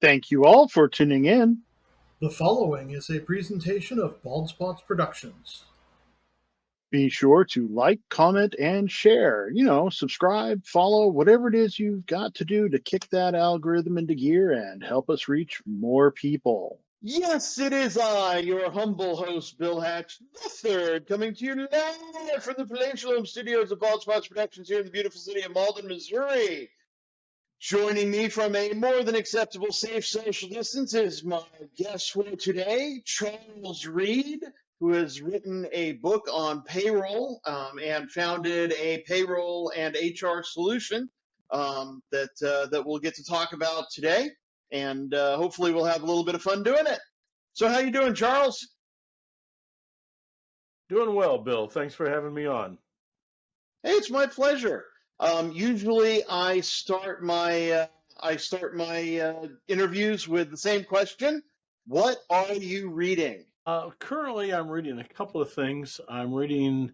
Thank you all for tuning in. The following is a presentation of Bald Spots Productions. Be sure to like, comment, and share. Subscribe, follow, whatever it is you've got to do to kick that algorithm into gear and help us reach more people. Yes, it is I, your humble host, Bill Hatch III, coming to you live from the palatial home studios of Bald Spots Productions here in the beautiful city of Malden, Missouri. Joining me from a more than acceptable safe social distance is my guest for today, Charles Reed, who has written a book on payroll and founded a payroll and HR solution that we'll get to talk about today, and hopefully we'll have a little bit of fun doing it. So, how you doing, Charles? Doing well, Bill. Thanks for having me on. Hey, it's my pleasure. Usually, I start my interviews with the same question. What are you reading? Currently, I'm reading a couple of things. I'm reading,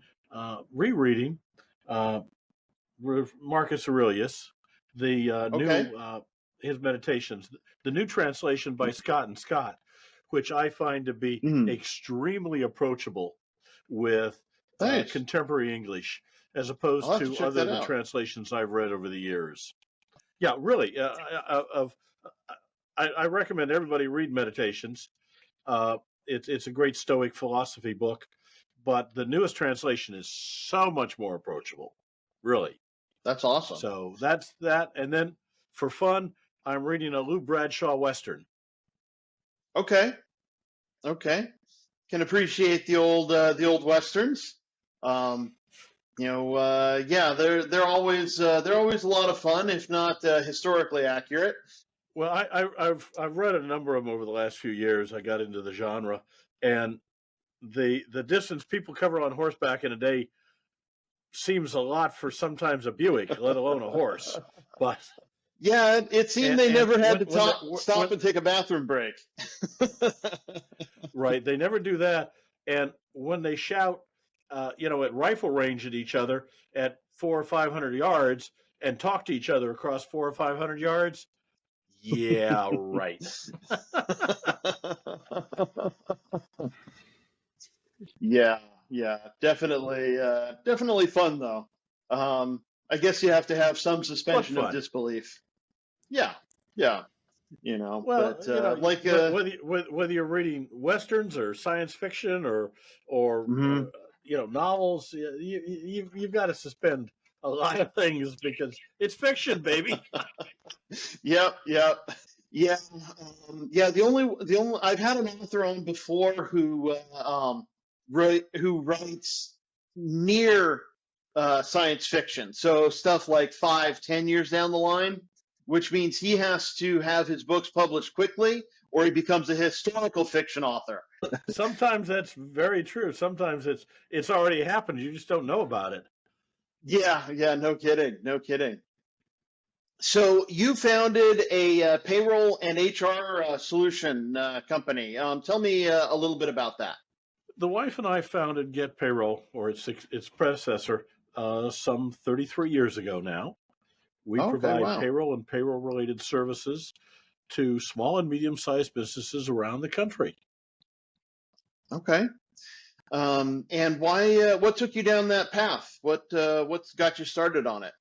rereading Marcus Aurelius, the Okay. new his meditations, the new translation by Scott and Scott, which I find to be extremely approachable with Thanks. contemporary English, as opposed I'll have to check other that the out. translations I've read over the years. Yeah, really. I recommend everybody read Meditations. It's a great Stoic philosophy book, but the newest translation is so much more approachable. Really. That's awesome. So that's that. And then for fun, I'm reading a Lou Bradshaw Western. Okay. Can appreciate the old Westerns. Yeah, they're always a lot of fun, if not historically accurate. Well, I've read a number of them over the last few years. I got into the genre, and the distance people cover on horseback in a day seems a lot for sometimes a Buick, let alone a horse. But yeah, it seemed they never had to stop and take a bathroom break. Right, they never do that. And when they shout, at rifle range at each other at 400 or 500 yards and talk to each other across 400 or 500 yards, yeah, right. Yeah, definitely fun though. I guess you have to have some suspension of disbelief. Yeah. Well, but whether you're reading westerns or science fiction or novels, you've got to suspend a lot of things because it's fiction, baby. Yep. Yeah. The only I've had an author on before who writes near science fiction, so stuff like 5-10 years down the line, which means he has to have his books published quickly or he becomes a historical fiction author. Sometimes that's very true. Sometimes it's already happened. You just don't know about it. Yeah, no kidding. So you founded a payroll and HR solution company. Tell me a little bit about that. The wife and I founded Get Payroll, or its predecessor, some 33 years ago now. We provide payroll and payroll-related services to small and medium-sized businesses around the country. Okay. And why? What took you down that path? What's got you started on it?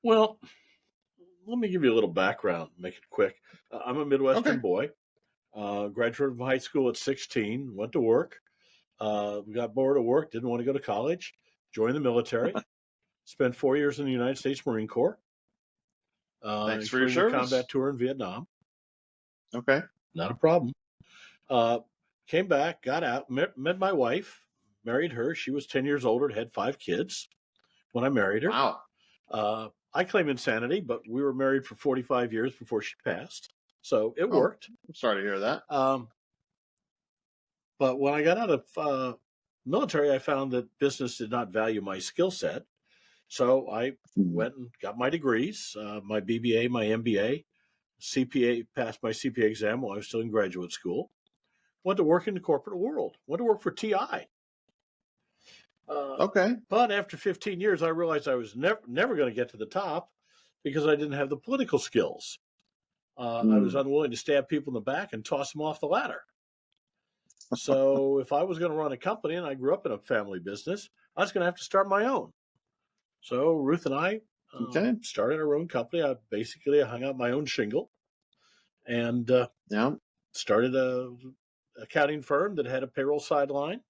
Well, let me give you a little background. Make it quick. I'm a Midwestern boy. Graduated from high school at 16. Went to work. Got bored of work. Didn't want to go to college. Joined the military. Spent 4 years in the United States Marine Corps. Thanks for your service. Combat tour in Vietnam. Okay. Not a problem. Came back, got out, met my wife, married her. She was 10 years older, had 5 kids when I married her. Wow. I claim insanity, but we were married for 45 years before she passed. So it worked. I'm sorry to hear that. But when I got out of military, I found that business did not value my skill set. So I went and got my degrees, my BBA, my MBA, CPA, passed my CPA exam while I was still in graduate school. Went to work in the corporate world. Went to work for TI. Okay. But after 15 years, I realized I was never going to get to the top. because I didn't have the political skills. I was unwilling to stab people in the back and toss them off the ladder. So if I was going to run a company, and I grew up in a family business, I was going to have to start my own. So Ruth and I Okay. started our own company. I hung out my own shingle and Yeah. started a accounting firm that had a payroll sideline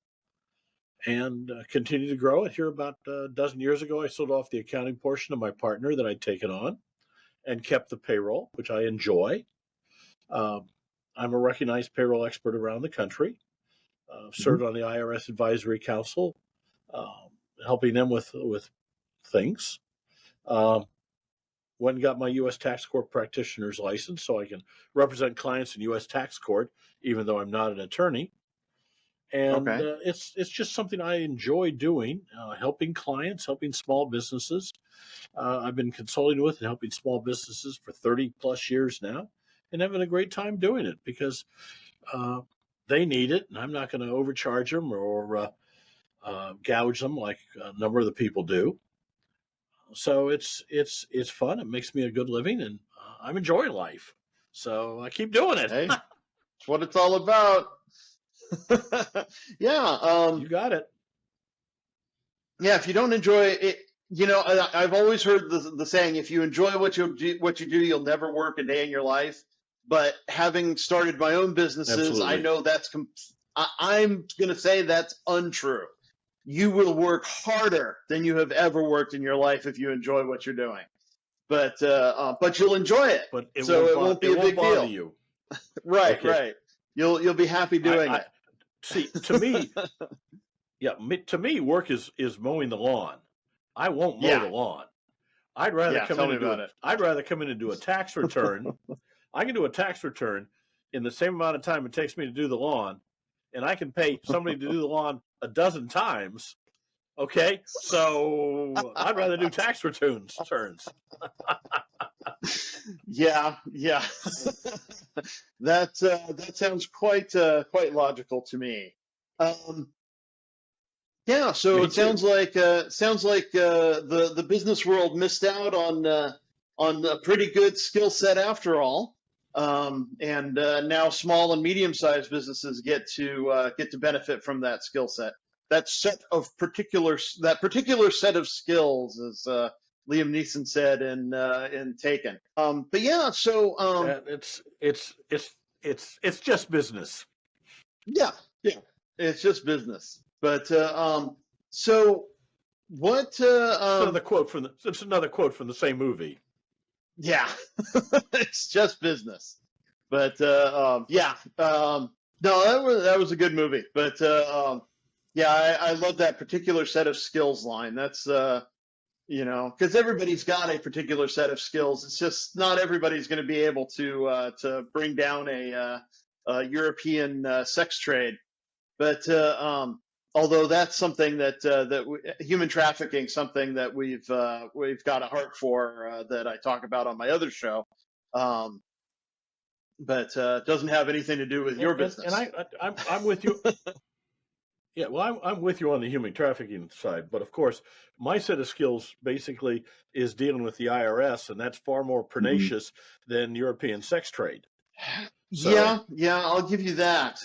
and continued to grow it. Here about a dozen years ago, I sold off the accounting portion to my partner that I'd taken on and kept the payroll, which I enjoy. I'm a recognized payroll expert around the country. Served on the IRS Advisory Council, helping them with things. Went and got my U.S. Tax Court practitioner's license so I can represent clients in U.S. Tax Court, even though I'm not an attorney. And Okay. it's just something I enjoy doing, helping clients, helping small businesses. I've been consulting with and helping small businesses for 30 plus years now, and having a great time doing it because they need it, and I'm not going to overcharge them or gouge them like a number of the people do. So it's fun. It makes me a good living, and I'm enjoying life. So I keep doing it. Hey, that's what it's all about. Yeah. You got it. Yeah. If you don't enjoy it, I've always heard the saying: if you enjoy what you do, you'll never work a day in your life. But having started my own businesses, I Absolutely. know I'm going to say that's untrue. You will work harder than you have ever worked in your life if you enjoy what you're doing. But you'll enjoy it, But it so it won't won't be a big bother deal. you. Right, Okay. right. You'll be happy doing it. See, to me, to me, work is mowing the lawn. I won't mow the lawn. I'd rather come tell in me and do about it. it. I'd rather come in and do a tax return. I can do a tax return in the same amount of time it takes me to do the lawn, and I can pay somebody to do the lawn a dozen times. Okay, so I'd rather do tax returns. Yeah, yeah. That sounds quite logical to me. Yeah, so Me it sounds too. like the business world missed out on a pretty good skill set after all. And now small and medium sized businesses get to benefit from that skill set. That particular set of skills, as Liam Neeson said in Taken. But yeah, so It's just business. yeah, yeah, it's just business. But so what? It's another quote from the same movie. Yeah, it's just business. But yeah, no, that was a good movie. But yeah, I love that particular set of skills line. That's because everybody's got a particular set of skills. It's just not everybody's going to be able to bring down a European sex trade. But although that's something human trafficking, something that we've got a heart for that I talk about on my other show, but doesn't have anything to do with your business. And I'm with you. Yeah, well, I'm with you on the human trafficking side, but of course, my set of skills basically is dealing with the IRS, and that's far more pernicious than European sex trade. So, Yeah, I'll give you that.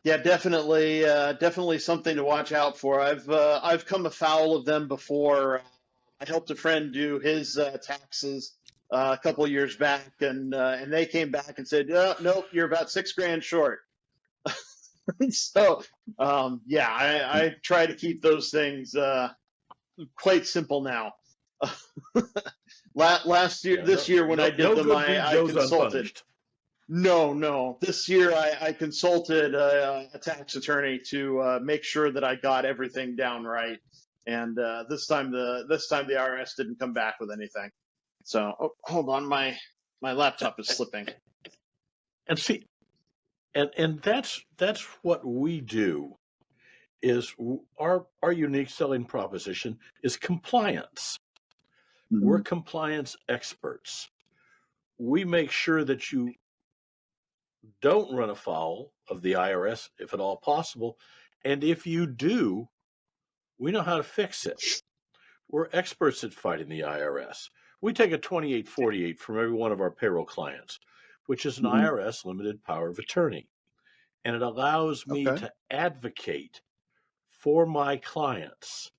Yeah, definitely something to watch out for. I've come afoul of them before. I helped a friend do his taxes a couple of years back, and they came back and said, "Nope, you're about $6,000 short." So, yeah, I try to keep those things quite simple now. Last year, this year when I did them, good deed I goes consulted. unpunished. No. This year I consulted a tax attorney to make sure that I got everything down right, and this time the IRS didn't come back with anything. So hold on, my laptop is slipping. And see, and that's what we do. Is our unique selling proposition is compliance. We're compliance experts. We make sure that you don't run afoul of the IRS if at all possible. And if you do, we know how to fix it. We're experts at fighting the IRS. We take a 2848 from every one of our payroll clients, which is an Mhm. IRS limited power of attorney. And it allows me Okay. to advocate for my clients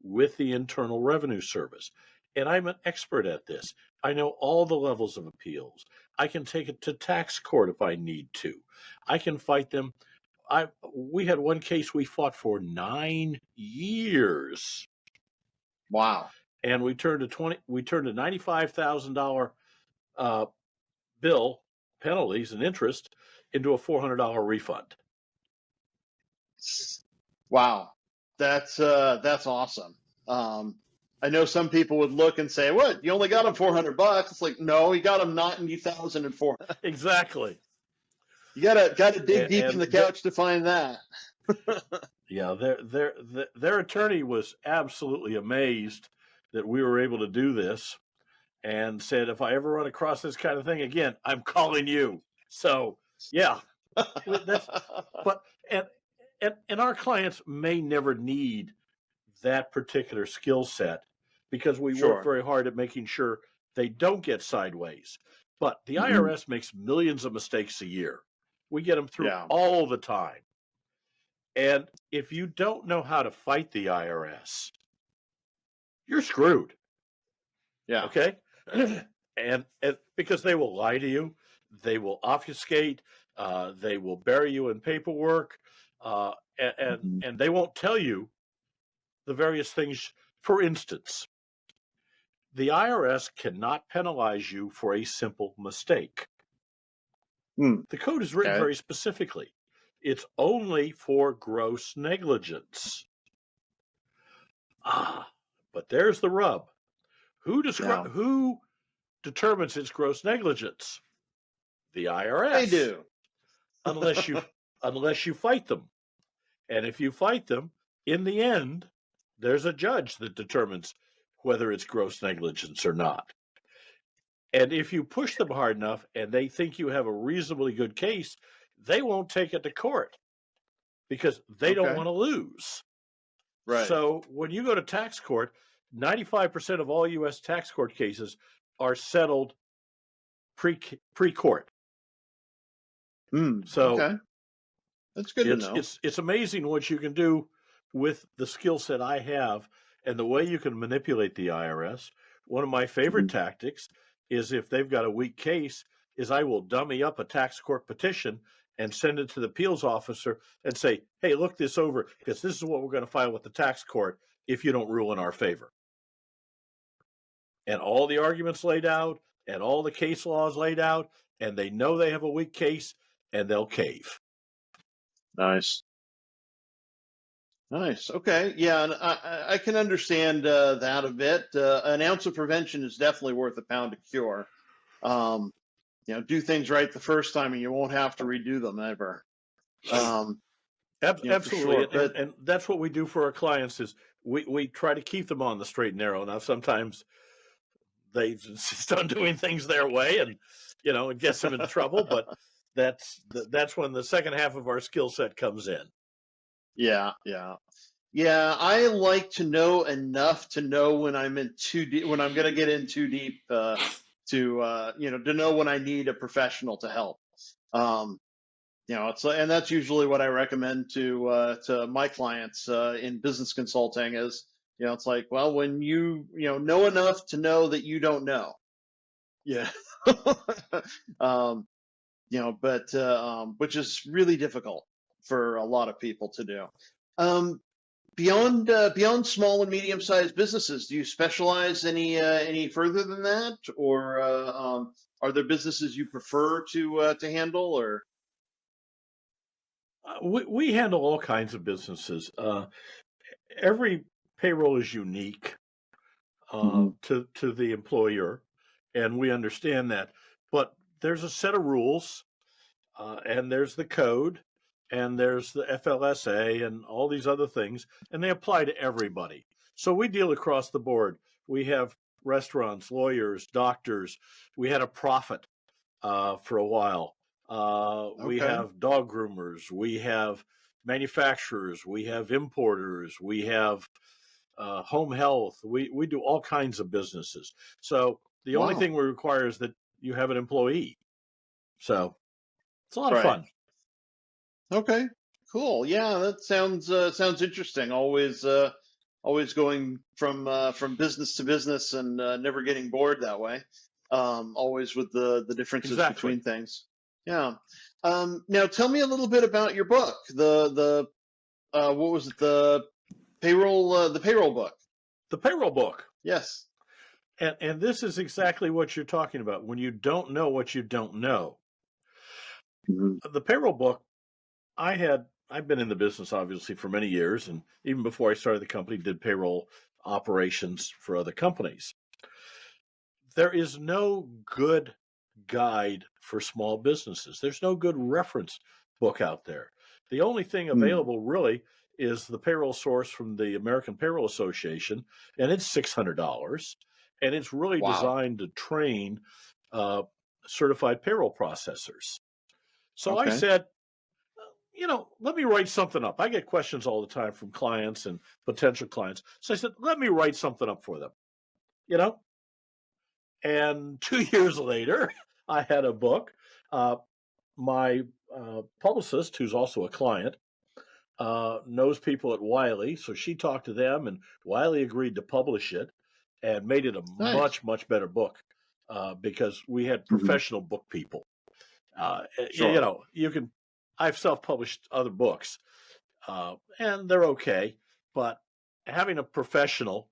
with the Internal Revenue Service. And I'm an expert at this. I know all the levels of appeals. I can take it to tax court if I need to. I can fight them. We had one case we fought for 9 years, Wow. and we turned a $95,000 uh, bill, penalties and interest, into a $400 refund. Wow. That's awesome. I know some people would look and say, "What? You only got him $400?" It's like, no, he got him 90,004. Exactly. You gotta dig And, deep in and the couch to find that. yeah, their attorney was absolutely amazed that we were able to do this, and said, if I ever run across this kind of thing again, I'm calling you. So yeah, that's but and our clients may never need that particular skill set because we work Sure. very hard at making sure they don't get sideways. But the Hmm. IRS makes millions of mistakes a year. We get them through Yeah. all the time. And if you don't know how to fight the IRS, you're screwed. Yeah. Okay? and because they will lie to you, they will obfuscate, they will bury you in paperwork, Mhm. and they won't tell you the various things. For instance, the IRS cannot penalize you for a simple mistake. Hmm. The code is written Okay. very specifically. It's only for gross negligence. Ah, but there's the rub. Yeah. Who determines it's gross negligence? The They IRS, do. unless you unless you fight them. And if you fight them, in the end, there's a judge that determines whether it's gross negligence or not. And if you push them hard enough and they think you have a reasonably good case, they won't take it to court because they don't Okay. want to lose. Right. So when you go to tax court, 95% of all U.S. tax court cases are settled pre court. Hmm. So Okay. That's good to it's know. it's it's amazing what you can do with the skill set I have and the way you can manipulate the IRS. One of my favorite Mhm. tactics is, if they've got a weak case, is I will dummy up a tax court petition and send it to the appeals officer and say, "Hey, look this over because this is what we're going to file with the tax court if you don't rule in our favor." And all the arguments laid out and all the case laws laid out, and they know they have a weak case, and they'll cave. Nice. Nice. Okay. Yeah, and I can understand that a bit. An ounce of prevention is definitely worth a pound of cure. Um, do things right the first time, and you won't have to redo them ever. Um, for Absolutely, sure. But and that's what we do for our clients. Is we try to keep them on the straight and narrow. Now sometimes they insist on doing things their way, and it gets them in trouble. But that's when the second half of our skill set comes in. yeah, yeah, yeah. I like to know enough to know when I'm in too deep, when I'm going to get in too deep, to know when I need a professional to help. Um, and that's usually what I recommend to my clients in business consulting is, it's like, well, when you know enough to know that you don't know. Yeah. um, but which is really difficult for a lot of people to do. Um, beyond small and medium sized businesses, do you specialize any further than that, or are there businesses you prefer to handle, or? We handle all kinds of businesses. Every payroll is unique Mhm. to the employer, and we understand that. But there's a set of rules, and there's the code, and there's the FLSA, and all these other things, and they apply to everybody. So we deal across the board. We have restaurants, lawyers, doctors. We had a profit for a while. We Okay. have dog groomers. We have manufacturers. We have importers. We have home health. We do all kinds of businesses. So The only Wow. thing we require is that you have an employee. So it's a lot of Right. fun. Okay. Cool. Yeah, that sounds interesting. Always going from business to business and never getting bored that way. Always with the differences Exactly. between things. Yeah. Now tell me a little bit about your book. The what was it? The payroll book. The payroll book. Yes. And this is exactly what you're talking about. When you don't know what you don't know. Mhm. The payroll book, I've been in the business obviously for many years, and even before I started the company, did payroll operations for other companies. There is no good guide for small businesses. There's no good reference book out there. The only thing Mm. available really is the payroll source from the American Payroll Association, and it's $600, and it's really Wow. designed to train uh, certified payroll processors. So I Okay. said, let me write something up. I get questions all the time from clients and potential clients. So I said, let me write something up for them, you know? And 2 years later, I had a book. Uh, my publicist, who's also a client, knows people at Wiley. So she talked to them, and Wiley agreed to publish it and made it a Nice. much, much better book because we had Hmm. professional book people. Sure. I've self published other books and they're okay. But having a professional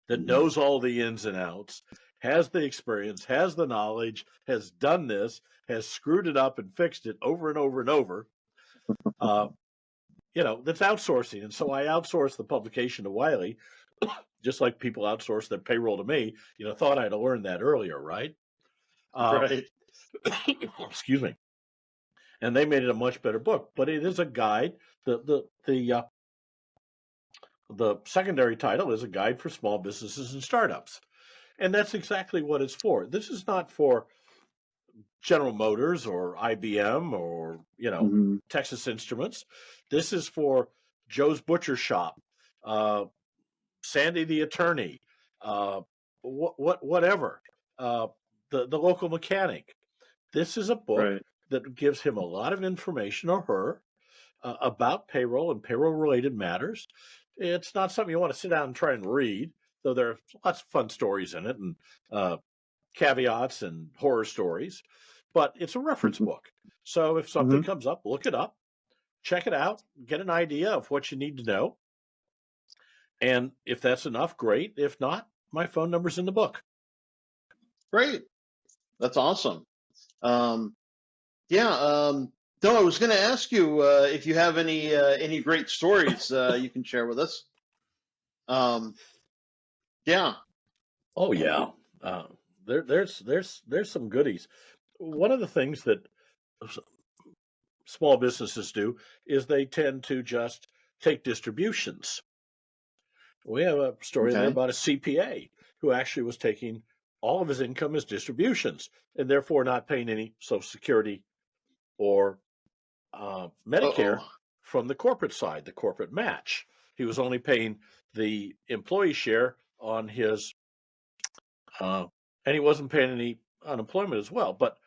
that Hmm. knows all the ins and outs, has the experience, has the knowledge, has done this, has screwed it up and fixed it over and over and over, uh, that's outsourcing. And so I outsourced the publication to Wiley, just like people outsource their payroll to me. Thought I'd learned that earlier, right? Uh, Right. excuse me. And they made it a much better book, but it is a guide. The secondary title is a guide for small businesses and startups. And that's exactly what it's for. This is not for General Motors or IBM or, Hmm. Texas Instruments. This is for Joe's Butcher Shop, uh, Sandy the attorney, whatever, uh, the local mechanic. This is a book Right. that gives him a lot of information, or her, about payroll and payroll related matters. It's not something you want to sit down and try and read, though there are lots of fun stories in it and uh, caveats and horror stories, but it's a reference Hmm. book. So if something Hmm. comes up, look it up, check it out, get an idea of what you need to know. And if that's enough, great. If not, my phone number's in the book. Great. That's awesome. Um, yeah. No, I was going to ask you if you have any great stories you can share with us. Um, yeah. Oh yeah, uh, there's some goodies. One of the things that small businesses do is they tend to just take distributions. We have a story in there Okay. about a CPA who actually was taking all of his income as distributions and therefore not paying any Social Security or Medicare Uh-oh. from the corporate side, the corporate match. He was only paying the employee share on his, uh, and he wasn't paying any unemployment as well. But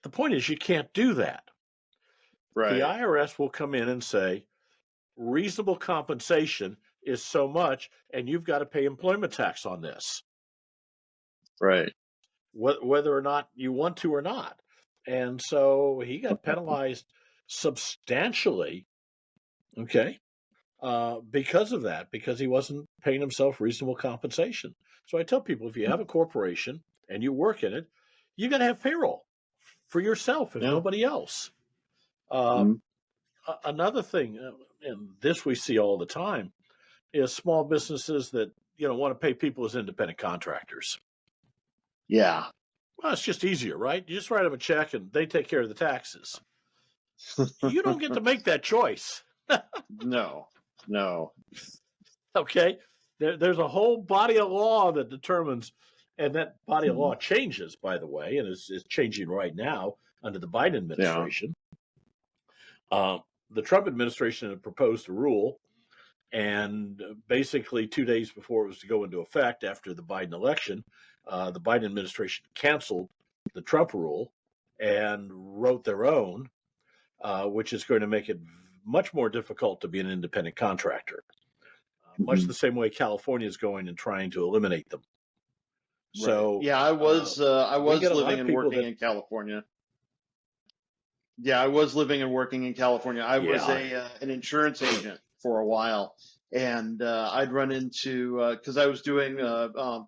the point is, you can't do that. The Right. IRS will come in and say, reasonable compensation is so much, and you've got to pay employment tax on this, Right. whether or not you want to or not. And so he got penalized substantially, okay, because of that, because he wasn't paying himself reasonable compensation. So I tell people if you have a corporation and you work in it, you got to have payroll for yourself, if Yeah. nobody else. Uh, Mhm. Another thing, and this we see all the time, is small businesses that want to pay people as independent contractors. Yeah. Well, it's just easier, right? You just write them a check and they take care of the taxes. You don't get to make that choice. No. No. Okay, there's a whole body of law that determines, and that body of Mhm. law changes, by the way, and is changing right now under the Biden Yeah. administration. The Trump administration had proposed a rule, and basically 2 days before it was to go into effect after the Biden election, the Biden administration canceled the Trump rule and wrote their own, which is going to make it much more difficult to be an independent contractor, much Mhm. the same way California is going and trying to eliminate them. Right. So Yeah, I we get was a lot living of and people working that, in California. Yeah, I was living and working in California. I was yeah, an insurance agent for a while, and I'd run into because I was doing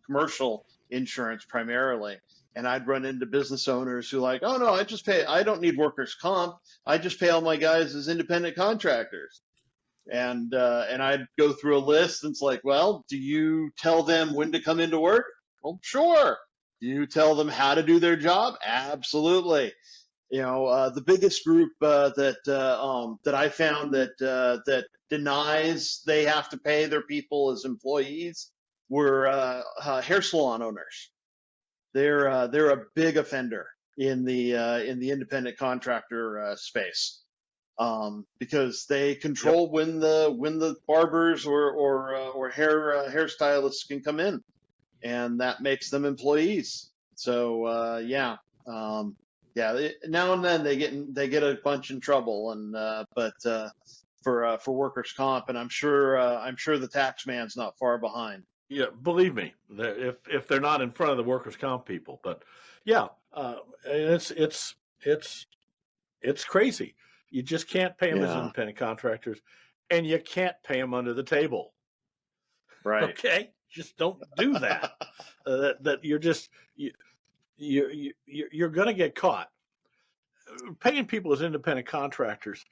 commercial insurance primarily, and I'd run into business owners who like, oh no, I don't need workers' comp. I just pay all my guys as independent contractors. And I'd go through a list, and it's like, well, do you tell them when to come into work? Well, sure. Do you tell them how to do their job? Absolutely. The biggest group that I found that denies they have to pay their people as employees were hair salon owners. They're a big offender in the independent contractor space, because they yep, control when the barbers or hairstylists can come in, and that makes them employees. So now and then they get a bunch in trouble, and but for workers' comp, and I'm sure the tax man's not far behind. yeah. Believe me, if they're not in front of the workers' comp people, but yeah, it's it's crazy. You just can't pay them as Yeah, independent contractors, and you can't pay them under the table. right. Okay, just don't do that. That you're just you're going to get caught paying people as independent contractors.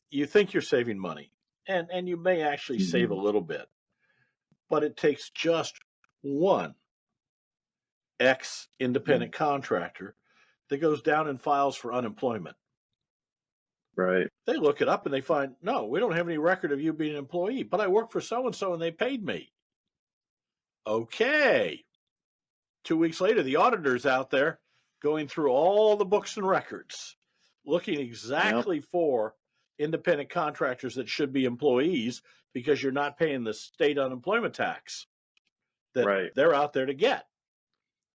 You think you're saving money, and you may actually save a Mhm. little bit, but it takes just one ex Yeah, independent contractor that goes down and files for unemployment. right. They look it up and they find, no, we don't have any record of you being an employee, but I work for so and so and they paid me. Okay. 2 weeks later, the auditor's out there going through all the books and records, looking Yep. exactly for independent contractors that should be employees because you're not paying the state unemployment tax that Right. they're out there to get.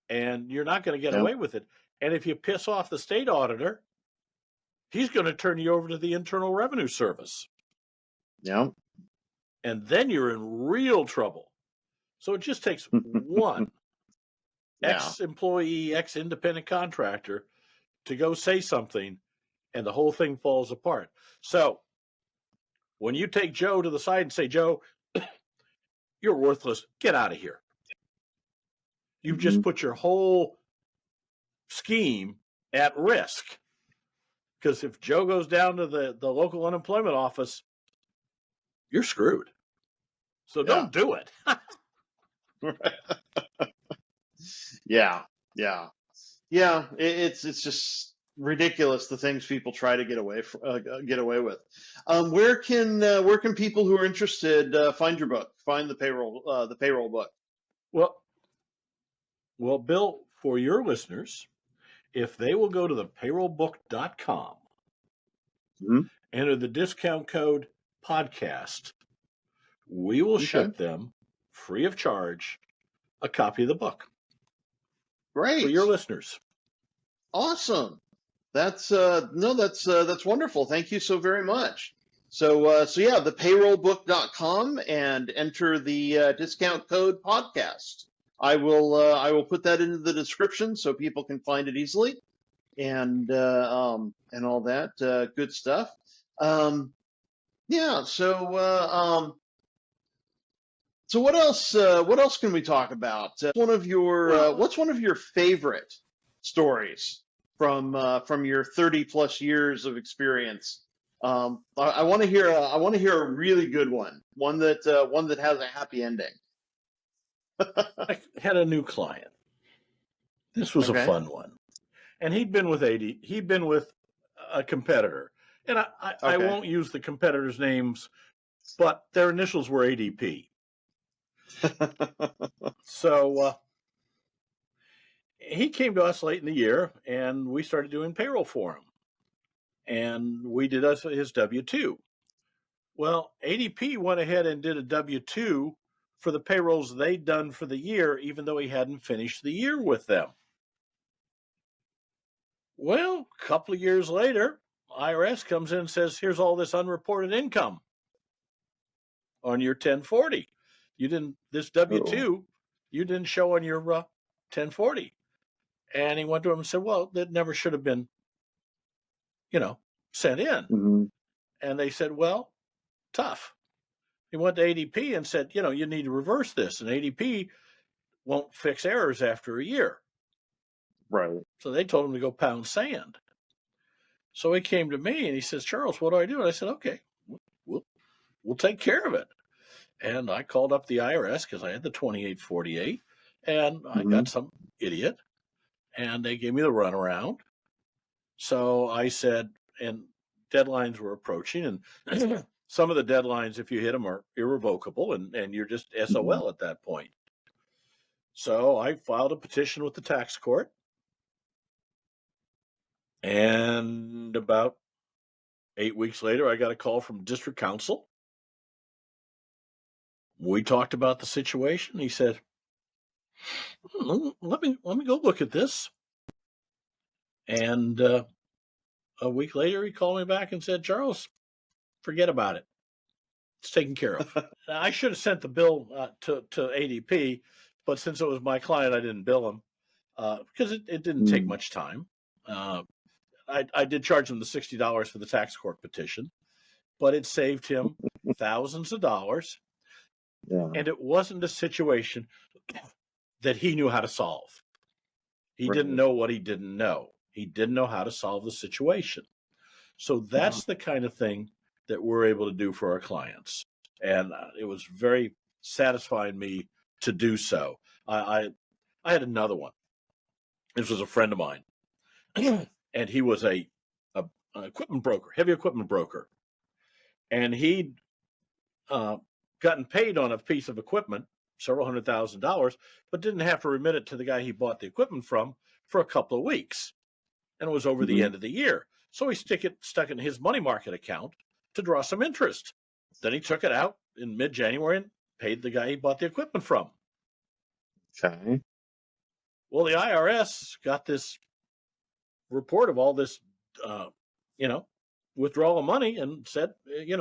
And you're not going to get Yep. away with it. And if you piss off the state auditor, he's going to turn you over to the Internal Revenue Service. Yep. And then you're in real trouble. So it just takes one Yeah. ex employee, ex independent contractor to go say something, and the whole thing falls apart. So when you take Joe to the side and say, Joe, you're worthless, get out of here. You've just Mhm. put your whole scheme at risk. Because if Joe goes down to the local unemployment office, you're screwed. So Yeah. don't do it. Yeah. Yeah. Yeah, it's just ridiculous the things people try to get away with. Where can people who are interested find your book? Find the payroll book. well, well, Bill, for your listeners, if they will go to the payrollbook.com, Mhm. enter the discount code podcast, we will Okay, ship them free of charge a copy of the book for great, your listeners. awesome. That's no, that's wonderful. Thank you so very much. So yeah, the payrollbook.com, and enter the discount code podcast. I will put that into the description so people can find it easily, and all that good stuff. Um, yeah. So what else can we talk about? Well, What's one of your favorite stories from your 30 plus years of experience? I want to hear I want to hear a really good one that has a happy ending. I had a new client. This was a Okay. fun one. And he'd been with a competitor. And I Okay. won't use the competitors' names, but their initials were ADP. So he came to us late in the year and we started doing payroll for him. And we did his W 2. Well, ADP went ahead and did a W 2 for the payrolls they'd done for the year, even though he hadn't finished the year with them. Well, a couple of years later, IRS comes in and says, here's all this unreported income on your 1040. You didn't, this W-2, you didn't show on your 1040. And he went to him and said, well, that never should have been, sent in. Mm-hmm. And they said, well, tough. He went to ADP and said, you need to reverse this. And ADP won't fix errors after a year. Right. So they told him to go pound sand. So he came to me and he says, Charles, what do I do? And I said, okay, we'll take care of it. And I called up the IRS because I had the 2848 and I got some idiot and they gave me the runaround. So I said, and deadlines were approaching and some of the deadlines, if you hit them, are irrevocable and you're just SOL at that point. So I filed a petition with the tax court. And about 8 weeks later, I got a call from district counsel. We talked about the situation. He said, let me go look at this. And a week later, he called me back and said, Charles, forget about it. It's taken care of. I should have sent the bill to ADP, but since it was my client, I didn't bill him because it didn't take much time. I did charge him the $60 for the tax court petition, but it saved him thousands of dollars. Yeah. And it wasn't a situation that he knew how to solve. He didn't know what he didn't know. He didn't know how to solve the situation. So that's the kind of thing that we're able to do for our clients. And it was very satisfying me to do so. I had another one. This was a friend of mine. And he was an equipment broker, heavy equipment broker. And he'd gotten paid on a piece of equipment, several $100,000, but didn't have to remit it to the guy he bought the equipment from for a couple of weeks. And it was over the end of the year. So he stuck it in his money market account to draw some interest. Then he took it out in mid-January and paid the guy he bought the equipment from. Okay. Well, the IRS got this report of all this, withdrawal of money and said,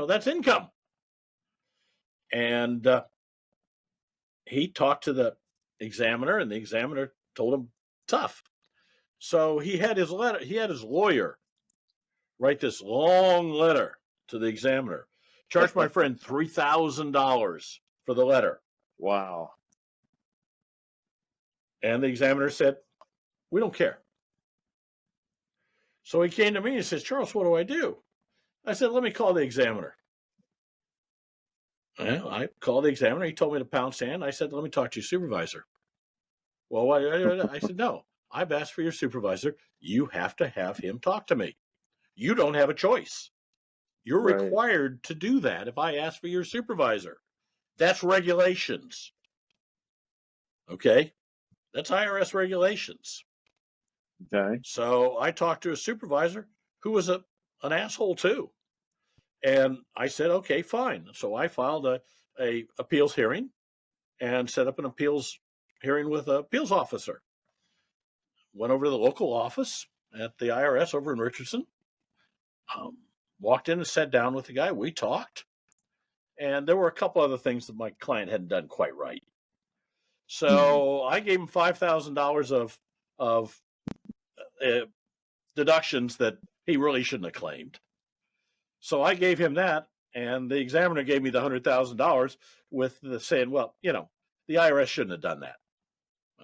that's income. And he talked to the examiner, and the examiner told him tough. So he had his lawyer write this long letter to the examiner. Charged my friend $3,000 for the letter. Wow. And the examiner said, we don't care. So he came to me and says, Charles, what do I do? I said, let me call the examiner. Well, I called the examiner. He told me to pound sand. I said, let me talk to your supervisor. Well, what? I said, no, I've asked for your supervisor. You have to have him talk to me. You don't have a choice. You're required to do that if I ask for your supervisor. That's regulations. Okay? That's IRS regulations. Okay. So I talked to a supervisor who was an asshole too. And I said, okay, fine. So I filed a appeals hearing and set up an appeals hearing with an appeals officer. Went over to the local office at the IRS over in Richardson. Walked in and sat down with the guy. We talked. And there were a couple other things that my client hadn't done quite right. So I gave him $5,000 of deductions that he really shouldn't have claimed. So I gave him that, and the examiner gave me the $100,000 with the saying, well, the IRS shouldn't have done that.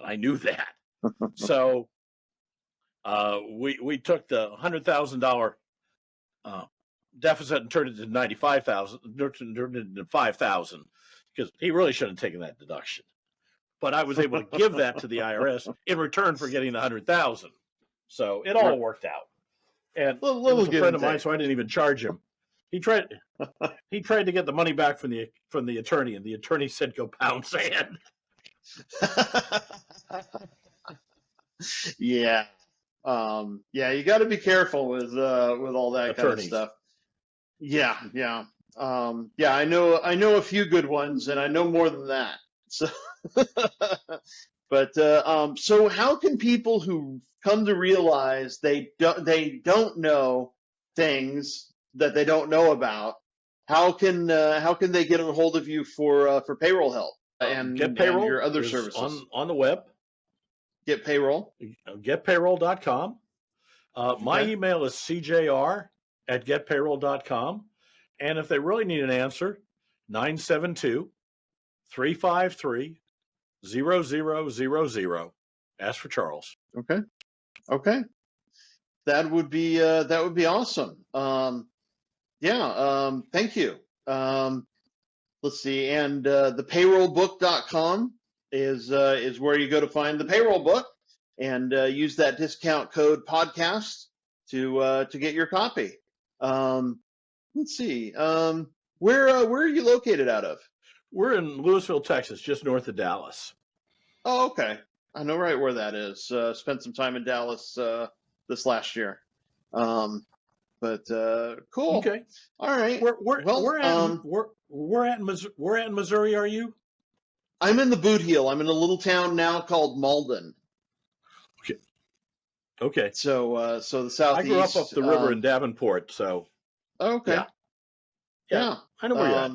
I knew that. So we took the $100,000 deficit and turned it to turned it into $5,000 because he really shouldn't have taken that deduction. But I was able to give that to the IRS in return for getting the $100,000. So it all worked out. And it was a friend of mine, so I didn't even charge him. He tried to get the money back from the attorney, and the attorney said, "Go pound sand." Yeah. You got to be careful with all that kind of stuff. Yeah. I know a few good ones, and I know more than that. So, but so how can people who come to realize they don't know things that they don't know about, how can they get a hold of you for payroll help Get and your Payroll other is services? on the web, Get payroll. getpayroll.com. My Okay. email is cjr@getpayroll.com. And if they really need an answer, 972-353-0000. Ask for Charles. Okay. Okay. That would be awesome. Yeah. Thank you. Let's see. And thepayrollbook.com is where you go to find the payroll book, and use that discount code podcast to get your copy. Let's see. Where are you located out of? We're in Louisville, Texas, just north of Dallas. Oh, okay. I know right where that is. Spent some time in Dallas this last year. But cool. Okay. All right. Where where Well, where at where at in Missouri are you? I'm in the Boot Heel. I'm in a little town now called Malden. Okay. Okay. So the I grew up southeast. the river in Davenport, so Okay. yeah. Yeah. Yeah. I know where you're at.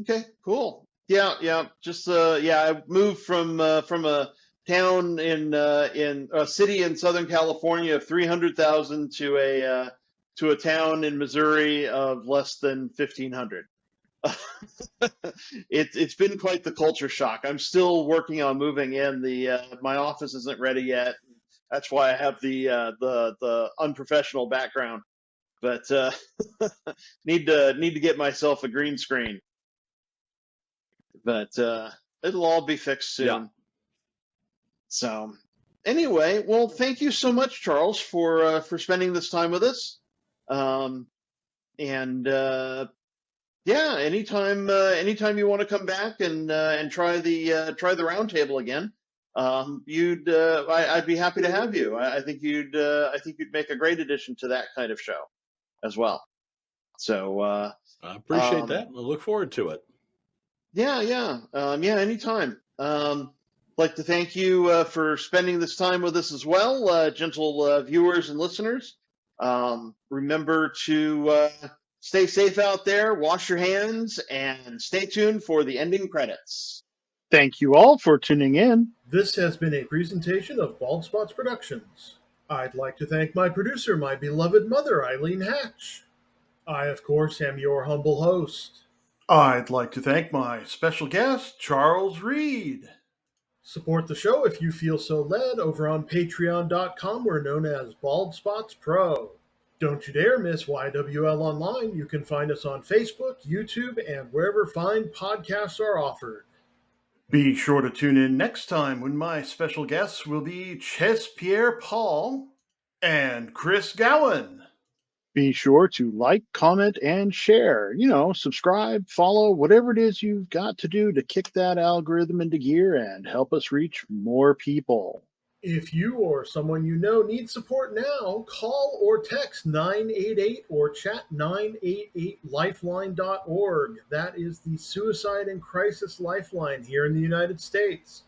Okay. Cool. Yeah. Yeah. Just yeah. I moved from a town in a city in Southern California of 300,000 to a town in Missouri of less than 1,500. It's been quite the culture shock. I'm still working on moving in. The my office isn't ready yet. That's why I have the unprofessional background. But need to get myself a green screen. But it'll all be fixed soon. Yeah. So anyway, well, thank you so much, Charles, for spending this time with us. And yeah, anytime you want to come back and try the roundtable again, I'd be happy to have you. I think you'd make a great addition to that kind of show as well. So I appreciate that. I look forward to it. yeah, anytime. Like to thank you for spending this time with us as well, gentle viewers and listeners. Remember to stay safe out there, wash your hands, and stay tuned for the ending credits. Thank you all for tuning in. This has been a presentation of Bald Spots Productions. I'd like to thank my producer, my beloved mother, Eileen Hatch. I, of course, am your humble host. I'd like to thank my special guest, Charles Reed. Support the show if you feel so led over on patreon.com. We're known as Bald Spots Pro. Don't you dare miss YWL Online. You can find us on Facebook, YouTube, and wherever fine podcasts are offered. Be sure to tune in next time when my special guests will be Ches Pierre Paul and Chris Gowan. Be sure to like, comment, and share. Subscribe, follow, whatever it is you've got to do to kick that algorithm into gear and help us reach more people. If you or someone you know needs support now, call or text 988 or chat 988lifeline.org. That is the suicide and crisis lifeline here in the United States.